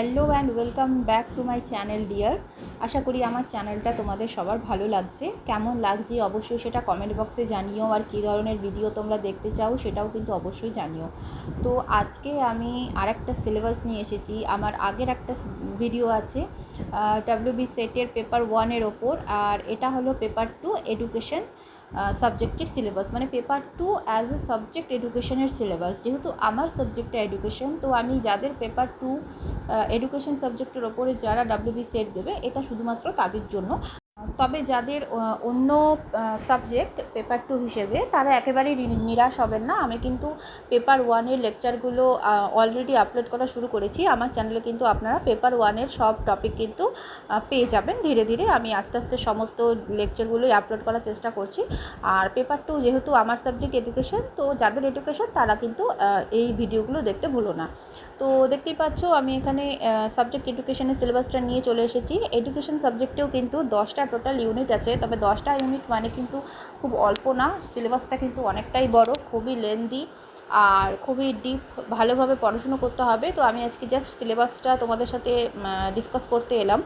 Hello and welcome back to my channel dear. আশা করি আমার চ্যানেলটা তোমাদের সবার ভালো লাগছে। কেমন লাগছে অবশ্যই সেটা কমেন্ট বক্সে জানিও, আর কী ধরনের ভিডিও তোমরা দেখতে চাও সেটাও কিন্তু অবশ্যই জানিও। তো আজকে আমি আরেকটা সিলেবাস নিয়ে এসেছি। আমার আগের একটা ভিডিও আছে ডাব্লিউবি সেটের পেপার 1-এর ওপর, আর এটা হলো পেপার 2 এডুকেশন সাবজেক্টের সিলেবাস, মানে পেপার 2 অ্যাজ এ সাবজেক্ট এডুকেশনের সিলেবাস। যেহেতু আমার সাবজেক্টটা এডুকেশন, তো আমি যাদের পেপার 2 এডুকেশন সাবজেক্টের ওপরে যারা ডাব্লিউবি সেট দেবে, এটা শুধুমাত্র তাদের জন্য। তবে যাদের অন্য সাবজেক্ট পেপার 2 হিসেবে, তারা একেবারেই নিরাশ হবেন না। আমি কিন্তু পেপার 1-এর লেকচারগুলো অলরেডি আপলোড করা শুরু করেছি আমার চ্যানেলে। কিন্তু আপনারা পেপার 1-এর সব টপিক কিন্তু পেয়ে যাবেন ধীরে ধীরে। আমি আস্তে আস্তে সমস্ত লেকচারগুলোই আপলোড করার চেষ্টা করছি। আর পেপার 2 যেহেতু আমার সাবজেক্ট এডুকেশন, তো যাদের এডুকেশন তারা কিন্তু এই ভিডিওগুলো দেখতে ভুলো না। তো দেখতেই পাচ্ছ আমি এখানে সাবজেক্ট এডুকেশনের সিলেবাসটা নিয়ে চলে এসেছি। এডুকেশন সাবজেক্টেও কিন্তু 10টা টোটাল ইউনিট আছে, তবে 10টা ইউনিট মানে কিন্তু খুব অল্প না। সিলেবাসটা কিন্তু অনেকটাই বড়, খুবই লেন্দি আর খুবই ডিপ, ভালোভাবে পড়াশুনো করতে হবে। তো আমি আজকে জাস্ট সিলেবাসটা তোমাদের সাথে ডিসকাস করতে এলাম।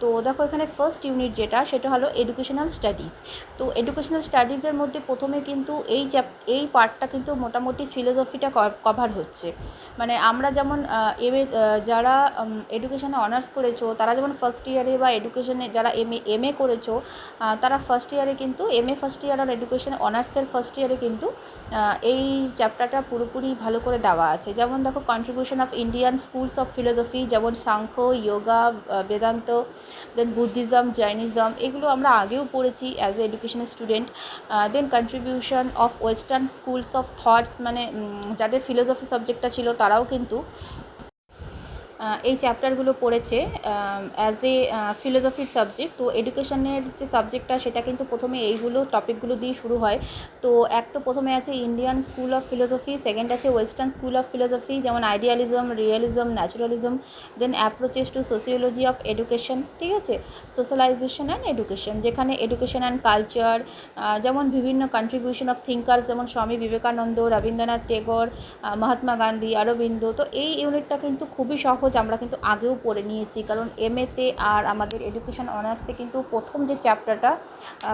তো দেখো এখানে ফার্স্ট ইউনিট যেটা, সেটা হলো এডুকেশনাল স্টাডিজ। তো এডুকেশনাল স্টাডিজের মধ্যে প্রথমে কিন্তু এই পার্টটা কিন্তু মোটামুটি ফিলোসফিটা কভার হচ্ছে। মানে আমরা যেমন যারা এডুকেশনে অনার্স করেছো, তারা যেমন ফার্স্ট ইয়ারে, বা এডুকেশনে যারা এমএ করেছো, তারা ফার্স্ট ইয়ারে কিন্তু এমএ ফার্স্ট ইয়ার আর এডুকেশন অনার্সের ফার্স্ট ইয়ারে কিন্তু এই চ্যাপ্টারটা পুরোপুরি ভালো করে দেওয়া আছে। যেমন দেখো contribution of Indian schools of philosophy, যেমন Sankhya, yoga, Vedanta, then Buddhism, Jainism, এগুলো আমরা আগেও পড়েছি as a educational student. Then contribution of western schools of thoughts, মানে যাদের ফিলোসফি সাবজেক্টটা ছিল তারাও কিন্তু এই চ্যাপ্টারগুলো পড়েছে অ্যাজ এ ফিলোসফির সাবজেক্ট। তো এডুকেশনের যে সাবজেক্টটা, সেটা কিন্তু প্রথমে এইগুলো টপিকগুলো দিয়ে শুরু হয়। তো এক তো প্রথমে আছে Indian school of philosophy, second আছে ওয়েস্টার্ন স্কুল অফ ফিলোসফি, যেমন idealism, realism, naturalism, then approaches to sociology of education, ঠিক আছে, সোশ্যালাইজেশন অ্যান্ড এডুকেশন, যেখানে এডুকেশন অ্যান্ড কালচার, যেমন বিভিন্ন কন্ট্রিবিউশন অফ থিঙ্কার্স, যেমন স্বামী বিবেকানন্দ, রবীন্দ্রনাথ টেগোর, মহাত্মা গান্ধী, অরবিন্দ। তো এই ইউনিটটা কিন্তু খুবই সহজ, আমরা কিন্তু আগেও পড়ে নিয়েছি। কারণ এমএতে আর আমাদের এডুকেশন অনার্সে কিন্তু প্রথম যে চ্যাপ্টারটা,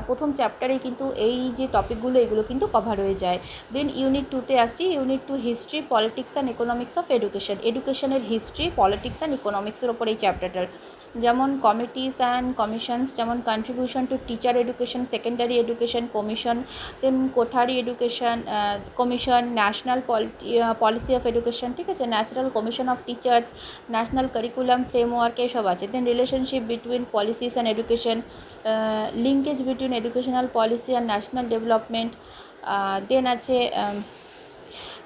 প্রথম চ্যাপ্টারেই কিন্তু এই যে টপিকগুলো, এগুলো কিন্তু কভার হয়ে যায়। দেন ইউনিট 2-তে আসছি। Unit 2 history, politics and economics of education. এডুকেশনের হিস্ট্রি, পলিটিক্স অ্যান্ড ইকোনমিক্সের ওপর এই চ্যাপ্টারটার। যেমন কমিটিস অ্যান্ড কমিশনস, যেমন contribution to teacher education, secondary education commission, then Kothari education commission, national policy of education, ঠিক আছে, national commission of teachers, national curriculum framework, এসব আছে। Then relationship between policies and education, linkage between educational policy and national development. Then আছে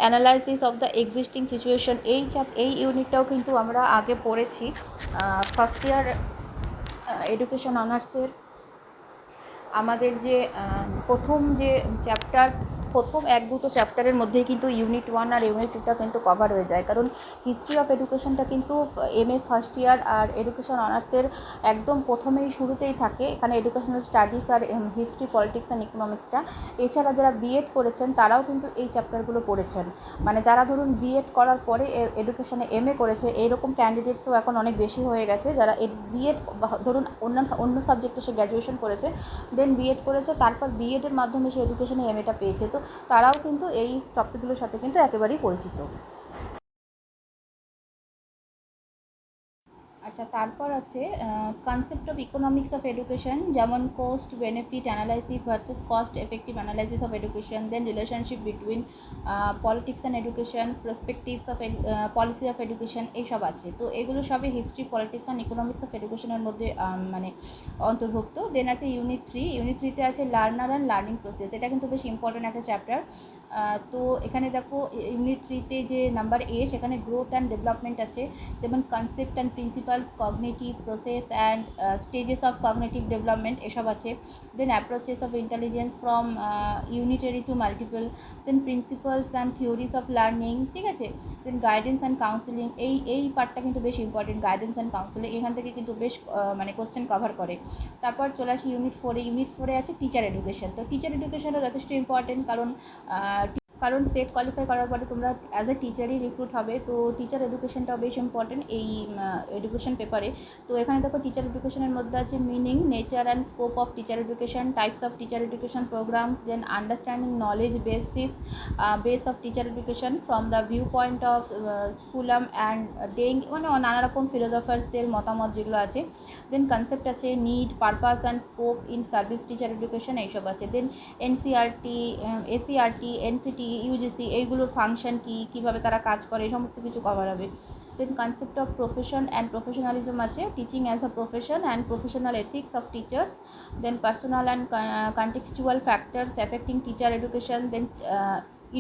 analysis of the existing situation. এই ইউনিটটাও কিন্তু আমরা আগে পড়েছি ফার্স্ট ইয়ার এডুকেশন অনার্সের। আমাদের যে প্রথম যে চ্যাপ্টার, প্রথম 1-2 চ্যাপ্টারের মধ্যেই কিন্তু ইউনিট 1 আর ইউনিট 2টা কিন্তু কভার হয়ে যায়। কারণ হিস্ট্রি অফ এডুকেশনটা কিন্তু এমএ ফার্স্ট ইয়ার আর এডুকেশন অনার্সের একদম প্রথমেই শুরুতেই থাকে। এখানে এডুকেশনাল স্টাডিজ আর হিস্ট্রি, পলিটিক্স অ্যান্ড ইকোনমিক্সটা। এছাড়া যারা বিএড করেছেন তারাও কিন্তু এই চ্যাপ্টারগুলো পড়েছেন। মানে যারা ধরুন বিএড করার পরে এডুকেশনে এমএ করেছে, এইরকম ক্যান্ডিডেটসও এখন অনেক বেশি হয়ে গেছে। যারা বিএড ধরুন অন্য সাবজেক্টে সে গ্র্যাজুয়েশন করেছে, দেন বিএড করেছে, তারপর বিএডের মাধ্যমে সে এডুকেশনে এমএটা পেয়েছে, তো তারাও কিন্তু এই টপিকগুলোর সাথে কিন্তু একেবারেই পরিচিত। আচ্ছা, তারপর আছে concept of economics of education, যেমন cost benefit analysis versus cost effective analysis of education, then relationship between politics and education, perspectives of policy of education, এইসব আছে। তো এগুলো সবই history, politics and economics of এডুকেশনের মধ্যে মানে অন্তর্ভুক্ত। দেন আছে ইউনিট 3। ইউনিট 3-তে আছে লার্নার অ্যান্ড লার্নিং প্রসেস। এটা কিন্তু বেশ ইম্পর্টেন্ট একটা চ্যাপ্টার। তো এখানে দেখো ইউনিট 3-তে যে নাম্বার সেখানে গ্রোথ অ্যান্ড ডেভেলপমেন্ট আছে, যেমন concept and principles, cognitive process and stages of cognitive development, এসব আছে। Then approaches of intelligence from unitary to multiple, then principles and theories of learning, ঠিক আছে। দেন গাইডেন্স অ্যান্ড কাউন্সিলিং, এই পার্টটা কিন্তু বেশ ইম্পর্টেন্ট। গাইডেন্স অ্যান্ড কাউন্সিলিং এখান থেকে কিন্তু বেশ মানে কোশ্চেন কভার করে। তারপর চলে আসি ইউনিট 4-এ। ইউনিট 4-এ আছে টিচার এডুকেশন। তো টিচার এডুকেশনও যথেষ্ট ইম্পর্টেন্ট, কারণ কারণ সেট কোয়ালিফাই করার পরে তোমরা অ্যাজ এ টিচারই রিক্রুট হবে, তো টিচার এডুকেশনটাও বেশ ইম্পর্টেন্ট এই এডুকেশন পেপারে। তো এখানে দেখো টিচার এডুকেশনের মধ্যে আছে meaning, nature and scope of teacher education, types of teacher education programmes, then understanding knowledge base of teacher education from the view point of স্কুলাম অ্যান্ড ডেইং, মানে নানা রকম ফিলোসফার্সদের মতামত যেগুলো আছে। দেন কনসেপ্ট আছে need, purpose and scope in service teacher education, এইসব আছে। Then NCERT, SCERT, NCT, UGC, এইগুলোর ফাংশন কী, কীভাবে তারা কাজ করে, এই সমস্ত কিছু কভার হবে। Then concept of profession and professionalism আছে, teaching as a profession and professional ethics of teachers, then personal and contextual factors affecting teacher education, then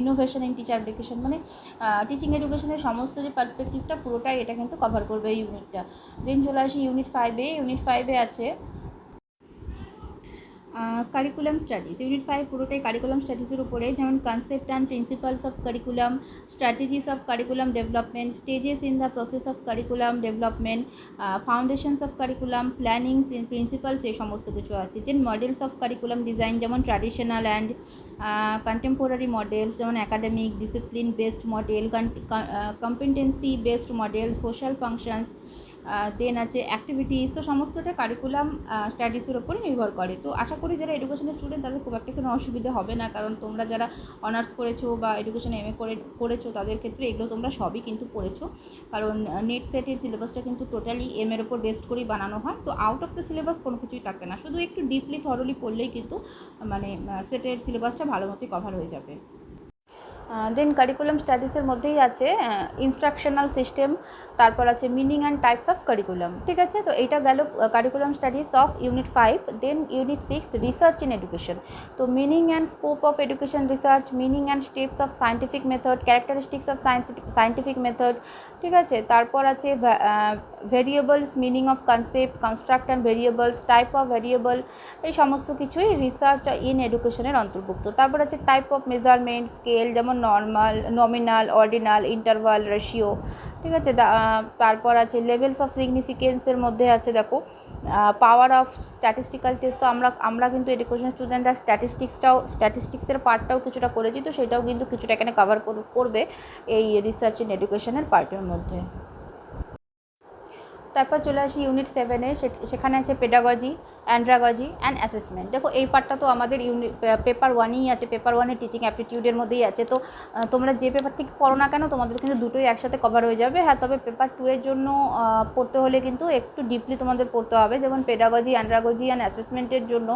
innovation in teacher education, মানে টিচিং এডুকেশনের সমস্ত যে পার্সপেক্টিভটা পুরোটাই এটা কিন্তু কভার করবে এই ইউনিটটা। দেন চলে আসি ইউনিট 5-এ। ইউনিট 5-এ আছে কারিকুলাম স্টাডিজ। ইউনিট 5 পুরোটাই কারিকুলাম স্টাডিজের উপরে, যেমন concept and principles of curriculum, strategies of curriculum development, stages in the process of curriculum development, foundations of curriculum, planning, principles, এই সমস্ত কিছু আছে। যেন মডেলস অফ কারিকুলাম ডিজাইন, যেমন ট্র্যাডিশনাল অ্যান্ড কন্টেম্পোরারি মডেলস, যেমন academic discipline based model, competency based model, social functions, then আছে activities. তো সমস্তটা কারিকুলাম স্টাডিজের ওপরে নির্ভর করে। তো আশা করি যারা এডুকেশনের স্টুডেন্ট তাদের খুব একটা কোনো অসুবিধা হবে না, কারণ তোমরা যারা অনার্স করেছো বা এডুকেশনে এমএ করেছো তাদের ক্ষেত্রে এগুলো তোমরা সবই কিন্তু পড়েছো, কারণ নেট সেটের সিলেবাসটা কিন্তু টোটালি এর ওপর বেস্ট করেই বানানো হয়। তো আউট অফ দ্য সিলেবাস কোনো কিছুই থাকে না, শুধু একটু ডিপলি থরলি পড়লেই কিন্তু মানে সেটের সিলেবাসটা ভালো মতোই কভার হয়ে যাবে। দেন কারিকুলাম স্টাডিজের মধ্যেই আছে ইনস্ট্রাকশনাল সিস্টেম, তারপর আছে meaning and types of curriculum, ঠিক আছে। তো এইটা গেল curriculum studies of unit 5। Then unit 6 research in education. তো meaning and scope of education research, meaning and steps of scientific method, characteristics of scientific method, ঠিক আছে। তারপর আছে variables, meaning of concept, construct and variables, type of variable, এই সমস্ত কিছুই research in এডুকেশনের অন্তর্ভুক্ত। তারপর আছে টাইপ অফ মেজারমেন্ট স্কেল, যেমন normal, nominal, ordinal, interval, ratio, ঠিক আছে। তারপর আছে লেভেলস অফ সিগনিফিকেন্সের মধ্যে আছে দেখো পাওয়ার অফ স্ট্যাটিস্টিক্যাল টেস্ট। তো আমরা কিন্তু এডুকেশন স্টুডেন্টরা স্ট্যাটিস্টিক্সের পার্টটাও কিছুটা করেছি, তো সেটাও কিন্তু কিছুটা এখানে কভার করবে এই রিসার্চ ইন এডুকেশনের পার্টের মধ্যে। তারপর চলে আসি ইউনিট 7-এ। সেখানে আছে পেডাগজি, অ্যান্ড্রাগজি অ্যান্ড অ্যাসেসমেন্ট। দেখো এই পার্টটা তো আমাদের পেপার 1-এই আছে, পেপার 1-এ টিচিং অ্যাপটিটিউডের মধ্যেই আছে। তো তোমরা যে পেপার থেকে পড়ো না কেন তোমাদের কিন্তু দুটোই একসাথে কভার হয়ে যাবে। হ্যাঁ, তবে পেপার 2-এর জন্য পড়তে হলে কিন্তু একটু ডিপলি তোমাদের পড়তে হবে, যেমন পেডাগজি, অ্যান্ড্রাগজি অ্যান্ড অ্যাসেসমেন্টের জন্য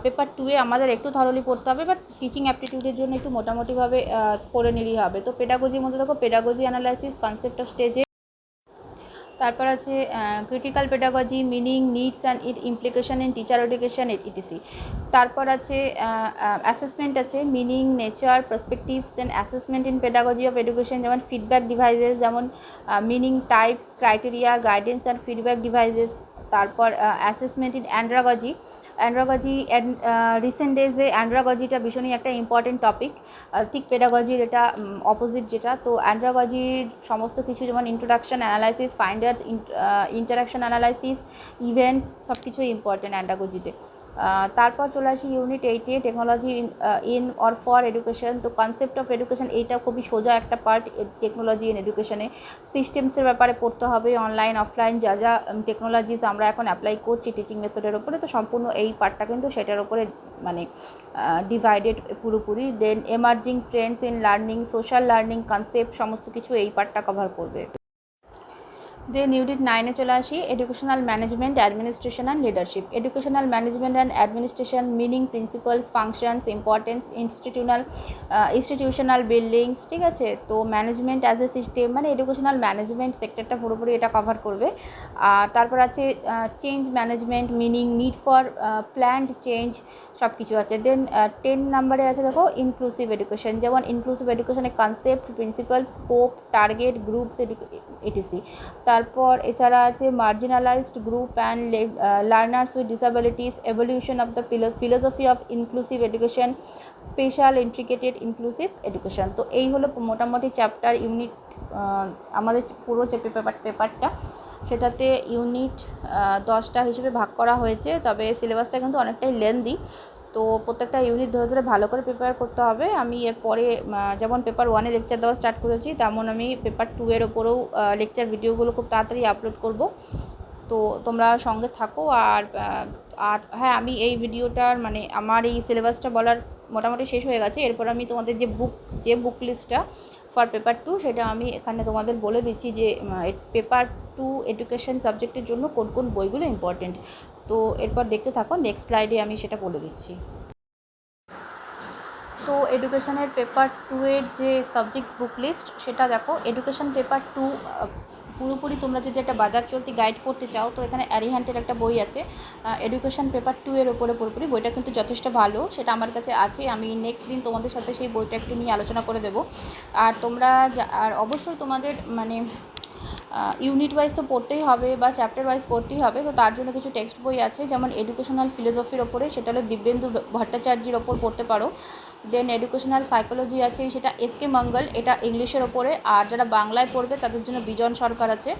পেপার 2-এ আমাদের একটু থরলি পড়তে হবে, বাট টিচিং অ্যাপটিটিউডের জন্য একটু মোটামুটিভাবে পড়ে নিলেই হবে। তো পেডাগজির মধ্যে দেখো পেডাগজি অ্যানালাইসিস, কনসেপ্ট অফ স্টেজে, তারপর আছে critical pedagogy, meaning, needs and it implication in teacher education, etc. তারপর আছে অ্যাসেসমেন্ট আছে, meaning, nature, perspectives, then assessment in pedagogy of education, যেমন ফিডব্যাক ডিভাইসেস, যেমন meaning, types, criteria, guidance and feedback devices. তারপর assessment in andragogy. Recent ডেজে অ্যান্ড্রাগজিটা ভীষণই একটা ইম্পর্টেন্ট টপিক, ঠিক পেডাগজির এটা অপোজিট যেটা। তো অ্যান্ড্রাগজির সমস্ত কিছু, যেমন introduction, analysis, finders, interaction analysis, events, সব কিছুই ইম্পর্টেন্ট অ্যান্ড্রাগজিতে। তারপর চলে আসি ইউনিট 8-এ, technology in or for education. তো কনসেপ্ট অফ এডুকেশন এইটা খুবই সোজা একটা পার্ট টেকনোলজি ইন এডুকেশনে। সিস্টেমসের ব্যাপারে পড়তে হবে, অনলাইন অফলাইন যা যা টেকনোলজিস আমরা এখন অ্যাপ্লাই করছি টিচিং মেথডের ওপরে, তো সম্পূর্ণ এই পার্টটা কিন্তু সেটার ওপরে মানে ডিভাইডেড পুরোপুরি। Then emerging trends in learning, social learning concept, সমস্ত কিছু এই পার্টটা কভার করবে। দেন ইউনিট 9-এ চলে আসি, educational management, administration and leadership. Educational management and administration, meaning, principles, functions, importance, institutional buildings, ঠিক আছে। তো ম্যানেজমেন্ট অ্যাজ এ সিস্টেম, মানে এডুকেশনাল ম্যানেজমেন্ট সেক্টরটা পুরোপুরি এটা কভার করবে। আর তারপর আছে change management, meaning, need for planned change, সব কিছু আছে। দেন 10 নম্বরে আছে দেখো ইনক্লুসিভ এডুকেশন, যেমন ইনক্লুসিভ এডুকেশনের concept, principal, scope, target, groups, etc. তারপর এছাড়া আছে marginalised group and learners with disabilities, evolution of the philosophy of inclusive education, special integrated inclusive education. তো এই হলো মোটামুটি চ্যাপ্টার ইউনিট আমাদের পুরো যে পেপারটা, সেটাতে ইউনিট 10টা হিসেবে ভাগ করা হয়েছে, তবে সিলেবাসটা কিন্তু অনেকটাই লেন্দি। তো প্রত্যেকটা ইউনিট ধরে ধরে ভালো করে প্রিপেয়ার করতে হবে। আমি এরপরে যেমন পেপার 1-এ লেকচার দেওয়া স্টার্ট করেছি, তেমন আমি পেপার 2-এর ওপরেও লেকচার ভিডিওগুলো খুব তাড়াতাড়ি আপলোড করব। তো তোমরা সঙ্গে থাকো। আর হ্যাঁ, আমি এই ভিডিওটার মানে আমার এই সিলেবাসটা বলার মোটামুটি শেষ হয়ে গেছে। এরপর আমি তোমাদের যে বুক লিস্টটা ফর পেপার 2 সেটা আমি এখানে তোমাদের বলে দিচ্ছি যে পেপার 2 এডুকেশন সাবজেক্টের জন্য কোন কোন বইগুলো ইম্পর্টেন্ট। তো এরপর দেখতে থাকো, নেক্সট স্লাইডে আমি সেটা বলে দিচ্ছি। তো এডুকেশনের পেপার 2-এর যে সাবজেক্ট বুক লিস্ট সেটা দেখো। এডুকেশন পেপার 2 পুরোপুরি তোমরা যদি একটা বাজার চলতি গাইড করতে চাও, তো এখানে অ্যারিহান্টের একটা বই আছে এডুকেশন পেপার 2-এর ওপরে পুরোপুরি। বইটা কিন্তু যথেষ্ট ভালো, সেটা আমার কাছে আছে। আমি নেক্সট দিন তোমাদের সাথে সেই বইটা একটু নিয়ে আলোচনা করে দেবো। আর তোমরা আর অবশ্যই তোমাদের মানে ইউনিট ওয়াইজ তো পড়তেই হবে বা চ্যাপ্টার ওয়াইজ পড়তেই হবে। তো তার জন্য কিছু টেক্সট বই আছে, যেমন এডুকেশনাল ফিলোসফির ওপরে, সেটা হলো দিব্যেন্দু ভট্টাচার্যের ওপর পড়তে পারো। দেন এডুকেশনাল সাইকোলজি আছে, সেটা এসকে মঙ্গল, এটা ইংলিশের ওপরে। আর যারা বাংলায় পড়বে তাদের জন্য বিজন সরকার আছে।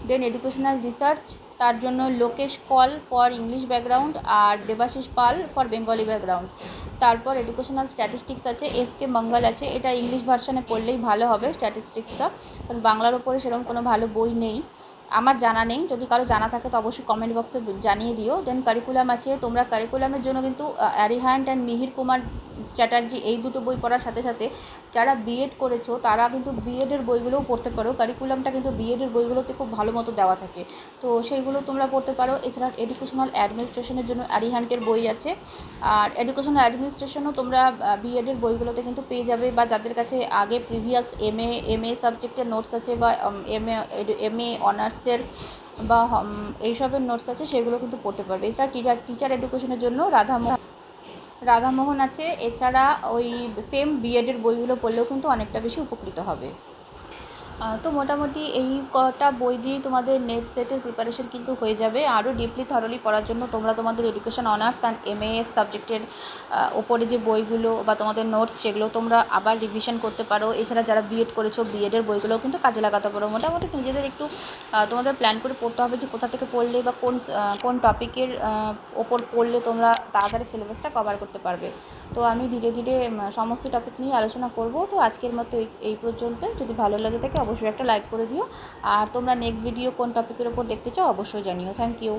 দেন এডুকেশনাল রিসার্চ, তার জন্য Lokesh Koul for English background আর দেবাশিস পাল ফর বেঙ্গলি ব্যাকগ্রাউন্ড। তারপর এডুকেশনাল স্ট্যাটিস্টিক্স আছে, এসকে মঙ্গল আছে, এটা ইংলিশ ভার্সানে পড়লেই ভালো হবে স্ট্যাটিস্টিক্সটা, কারণ বাংলার ওপরে সেরকম কোনো ভালো বই নেই, আমার জানা নেই। যদি কারো জানা থাকে তো অবশ্যই কমেন্ট বক্সে জানিয়ে দিও। দেন কারিকুলাম আছে, তোমরা কারিকুলামের জন্য কিন্তু অ্যারিহান্ট অ্যান্ড মিহির কুমার চ্যাটার্জি এই দুটো বই পড়ার সাথে সাথে যারা বিএড করেছো তারা কিন্তু বিএডের বইগুলোও পড়তে পারো। কারিকুলামটা কিন্তু বিএডের বইগুলোতে খুব ভালো মতো দেওয়া থাকে, তো সেইগুলো তোমরা পড়তে পারো। এছাড়া এডুকেশনাল অ্যাডমিনিস্ট্রেশনের জন্য অ্যারিহান্টের বই আছে। আর এডুকেশনাল অ্যাডমিনিস্ট্রেশনও তোমরা বিএডের বইগুলোতে কিন্তু পেয়ে যাবে, বা যাদের কাছে আগে প্রিভিয়াস এমএ সাবজেক্টের নোটস আছে, বা এমএ অনার্সের বা এইসবের নোটস আছে, সেগুলো কিন্তু পড়তে পারবে। এছাড়া টিচার এডুকেশনের জন্য রাধামোহন আছে। এছাড়া ওই সেম বিএডের বইগুলো পড়লেও কিন্তু অনেকটা বেশি উপকৃত হবে। তো মোটামুটি এই কটা বই দিয়েই তোমাদের নেট সেটের প্রিপারেশন কিন্তু হয়ে যাবে। আরও ডিপলি থরলি পড়ার জন্য তোমরা তোমাদের এডুকেশন অনার্স অ্যান্ড এমএএস সাবজেক্টের ওপরে যে বইগুলো বা তোমাদের নোটস, সেগুলো তোমরা আবার রিভিশন করতে পারো। এছাড়া যারা বিএড করেছো বিএডের বইগুলোও কিন্তু কাজে লাগাতে পারো। মোটামুটি নিজেদের একটু তোমাদের প্ল্যান করে পড়তে হবে যে কোথা থেকে পড়লে বা কোন টপিকের ওপর পড়লে তোমরা তাড়াতাড়ি সিলেবাসটা কভার করতে পারবে। তো আমি ধীরে ধীরে সমস্ত টপিক নিয়ে আলোচনা করব। তো আজকের মতো এই পর্যন্ত। যদি ভালো লাগে থাকে অবশ্যই একটা লাইক করে দিও। আর তোমরা নেক্সট ভিডিও কোন টপিকের ওপর দেখতে চাও অবশ্যই জানিও। Thank you.